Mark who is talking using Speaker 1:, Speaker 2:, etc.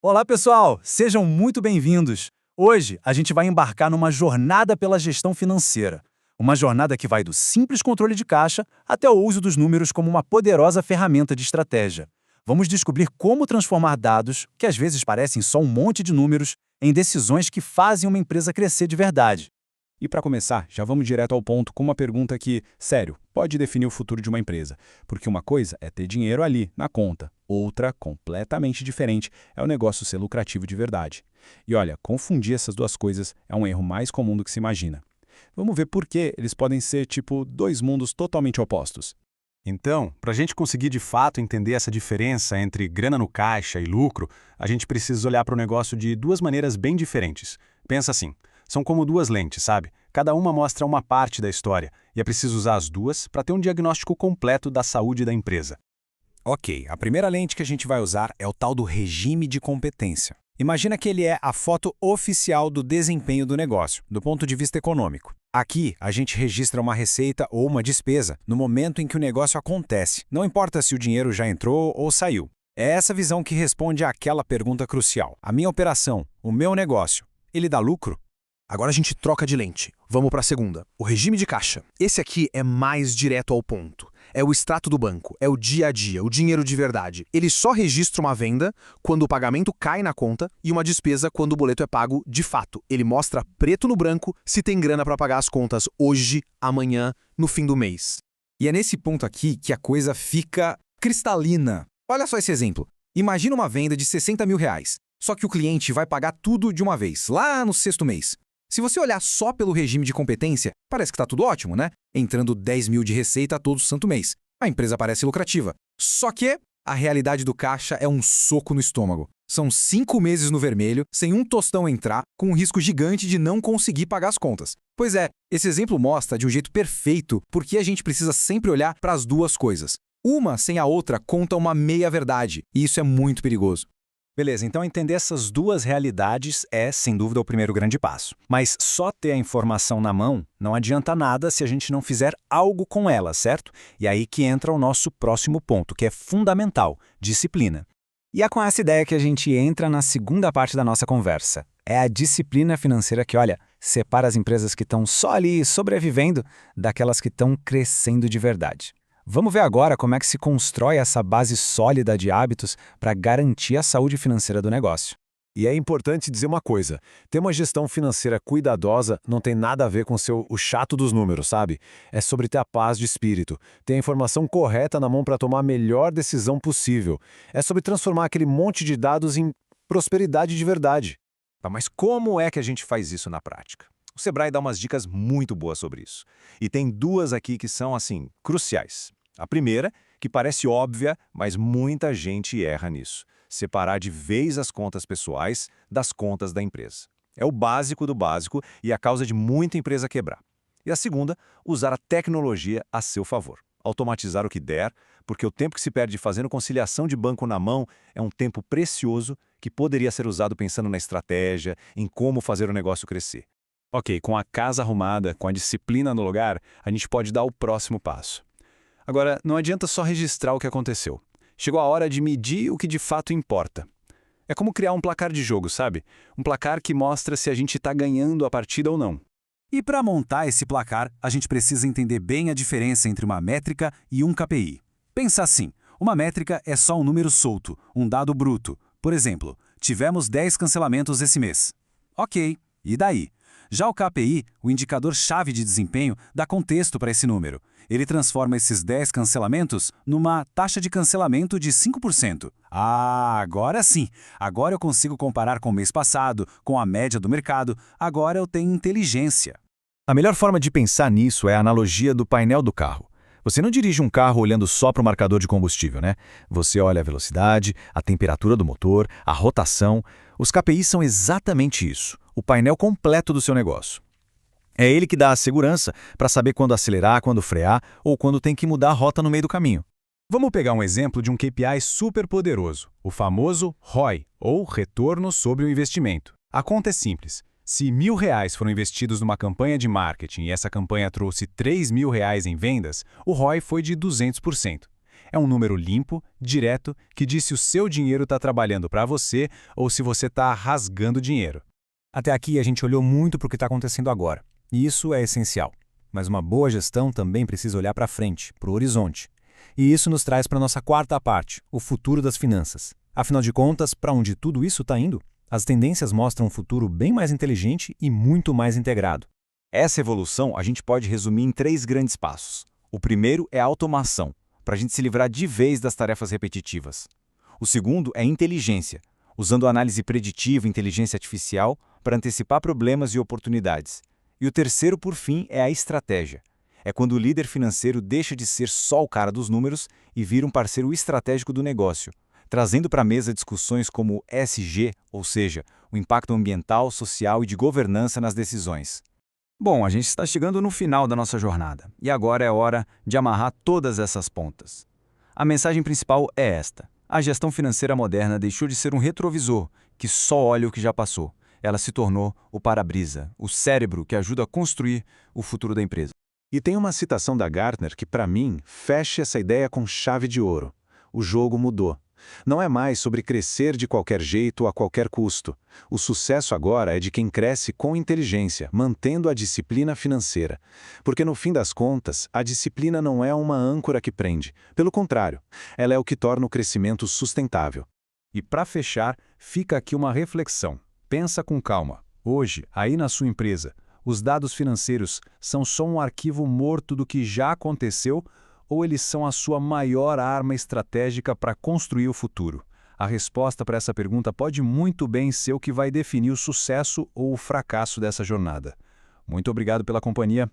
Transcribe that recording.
Speaker 1: Olá, pessoal! Sejam muito bem-vindos! Hoje, a gente vai embarcar numa jornada pela gestão financeira. Uma jornada que vai do simples controle de caixa até o uso dos números como uma poderosa ferramenta de estratégia. Vamos descobrir como transformar dados, que às vezes parecem só um monte de números, em decisões que fazem uma empresa crescer de verdade.
Speaker 2: E para começar, já vamos direto ao ponto com uma pergunta que, sério, pode definir o futuro de uma empresa. Porque uma coisa é ter dinheiro ali, na conta. Outra, completamente diferente, é o negócio ser lucrativo de verdade. E olha, confundir essas duas coisas é um erro mais comum do que se imagina. Vamos ver por que eles podem ser, tipo, dois mundos totalmente opostos.
Speaker 3: Então, para a gente conseguir de fato entender essa diferença entre grana no caixa e lucro, a gente precisa olhar para o negócio de duas maneiras bem diferentes. Pensa assim, são como duas lentes, sabe? Cada uma mostra uma parte da história, e é preciso usar as duas para ter um diagnóstico completo da saúde da empresa.
Speaker 2: Ok, a primeira lente que a gente vai usar é o tal do regime de competência. Imagina que ele é a foto oficial do desempenho do negócio, do ponto de vista econômico. Aqui, a gente registra uma receita ou uma despesa no momento em que o negócio acontece, não importa se o dinheiro já entrou ou saiu. É essa visão que responde àquela pergunta crucial. A minha operação, o meu negócio, ele dá lucro?
Speaker 4: Agora a gente troca de lente. Vamos para a segunda. O regime de caixa. Esse aqui é mais direto ao ponto. É o extrato do banco, é o dia a dia, o dinheiro de verdade. Ele só registra uma venda quando o pagamento cai na conta e uma despesa quando o boleto é pago de fato. Ele mostra preto no branco se tem grana para pagar as contas hoje, amanhã, no fim do mês.
Speaker 2: E é nesse ponto aqui que a coisa fica cristalina. Olha só esse exemplo. Imagina uma venda de R$60 mil, só que o cliente vai pagar tudo de uma vez, lá no sexto mês. Se você olhar só pelo regime de competência, parece que está tudo ótimo, né? Entrando 10 mil de receita todo santo mês. A empresa parece lucrativa. Só que a realidade do caixa é um soco no estômago. São 5 meses no vermelho, sem um tostão entrar, com um risco gigante de não conseguir pagar as contas. Pois é, esse exemplo mostra de um jeito perfeito por que a gente precisa sempre olhar para as duas coisas. Uma sem a outra conta uma meia-verdade, e isso é muito perigoso.
Speaker 1: Beleza, então entender essas duas realidades é, sem dúvida, o primeiro grande passo. Mas só ter a informação na mão não adianta nada se a gente não fizer algo com ela, certo? E aí que entra o nosso próximo ponto, que é fundamental: disciplina. E é com essa ideia que a gente entra na segunda parte da nossa conversa. É a disciplina financeira que, olha, separa as empresas que estão só ali sobrevivendo daquelas que estão crescendo de verdade. Vamos ver agora como é que se constrói essa base sólida de hábitos para garantir a saúde financeira do negócio.
Speaker 5: E é importante dizer uma coisa, ter uma gestão financeira cuidadosa não tem nada a ver com o chato dos números, sabe? É sobre ter a paz de espírito, ter a informação correta na mão para tomar a melhor decisão possível. É sobre transformar aquele monte de dados em prosperidade de verdade.
Speaker 3: Tá, mas como é que a gente faz isso na prática? O Sebrae dá umas dicas muito boas sobre isso. E tem duas aqui que são, assim, cruciais. A primeira, que parece óbvia, mas muita gente erra nisso: separar de vez as contas pessoais das contas da empresa. É o básico do básico e a causa de muita empresa quebrar. E a segunda, usar a tecnologia a seu favor. Automatizar o que der, porque o tempo que se perde fazendo conciliação de banco na mão é um tempo precioso que poderia ser usado pensando na estratégia, em como fazer o negócio crescer. Ok, com a casa arrumada, com a disciplina no lugar, a gente pode dar o próximo passo. Agora, não adianta só registrar o que aconteceu. Chegou a hora de medir o que de fato importa. É como criar um placar de jogo, sabe? Um placar que mostra se a gente está ganhando a partida ou não.
Speaker 1: E para montar esse placar, a gente precisa entender bem a diferença entre uma métrica e um KPI. Pensa assim, uma métrica é só um número solto, um dado bruto. Por exemplo, tivemos 10 cancelamentos esse mês. Ok, e daí? Já o KPI, o indicador-chave de desempenho, dá contexto para esse número. Ele transforma esses 10 cancelamentos numa taxa de cancelamento de 5%. Ah, agora sim! Agora eu consigo comparar com o mês passado, com a média do mercado. Agora eu tenho inteligência.
Speaker 5: A melhor forma de pensar nisso é a analogia do painel do carro. Você não dirige um carro olhando só para o marcador de combustível, né? Você olha a velocidade, a temperatura do motor, a rotação. Os KPIs são exatamente isso, o painel completo do seu negócio. É ele que dá a segurança para saber quando acelerar, quando frear ou quando tem que mudar a rota no meio do caminho.
Speaker 3: Vamos pegar um exemplo de um KPI super poderoso, o famoso ROI, ou Retorno sobre o Investimento. A conta é simples. Se R$1.000 foram investidos numa campanha de marketing e essa campanha trouxe R$3.000 em vendas, o ROI foi de 200%.
Speaker 1: É um número limpo, direto, que diz se o seu dinheiro está trabalhando para você ou se você está rasgando dinheiro. Até aqui a gente olhou muito para o que está acontecendo agora, e isso é essencial. Mas uma boa gestão também precisa olhar para frente, para o horizonte. E isso nos traz para a nossa quarta parte, o futuro das finanças. Afinal de contas, para onde tudo isso está indo? As tendências mostram um futuro bem mais inteligente e muito mais integrado.
Speaker 3: Essa evolução a gente pode resumir em 3 grandes passos. O primeiro é a automação, para a gente se livrar de vez das tarefas repetitivas. O segundo é inteligência, usando análise preditiva e inteligência artificial para antecipar problemas e oportunidades. E o terceiro, por fim, é a estratégia. É quando o líder financeiro deixa de ser só o cara dos números e vira um parceiro estratégico do negócio, trazendo para a mesa discussões como ESG, ou seja, o impacto ambiental, social e de governança nas decisões. Bom, a gente está chegando no final da nossa jornada, e agora é hora de amarrar todas essas pontas. A mensagem principal é esta: a gestão financeira moderna deixou de ser um retrovisor que só olha o que já passou. Ela se tornou o para-brisa, o cérebro que ajuda a construir o futuro da empresa.
Speaker 6: E tem uma citação da Gartner que, para mim, fecha essa ideia com chave de ouro. O jogo mudou. Não é mais sobre crescer de qualquer jeito ou a qualquer custo. O sucesso agora é de quem cresce com inteligência, mantendo a disciplina financeira. Porque, no fim das contas, a disciplina não é uma âncora que prende. Pelo contrário, ela é o que torna o crescimento sustentável.
Speaker 1: E para fechar, fica aqui uma reflexão. Pensa com calma. Hoje, aí na sua empresa, os dados financeiros são só um arquivo morto do que já aconteceu ou eles são a sua maior arma estratégica para construir o futuro? A resposta para essa pergunta pode muito bem ser o que vai definir o sucesso ou o fracasso dessa jornada. Muito obrigado pela companhia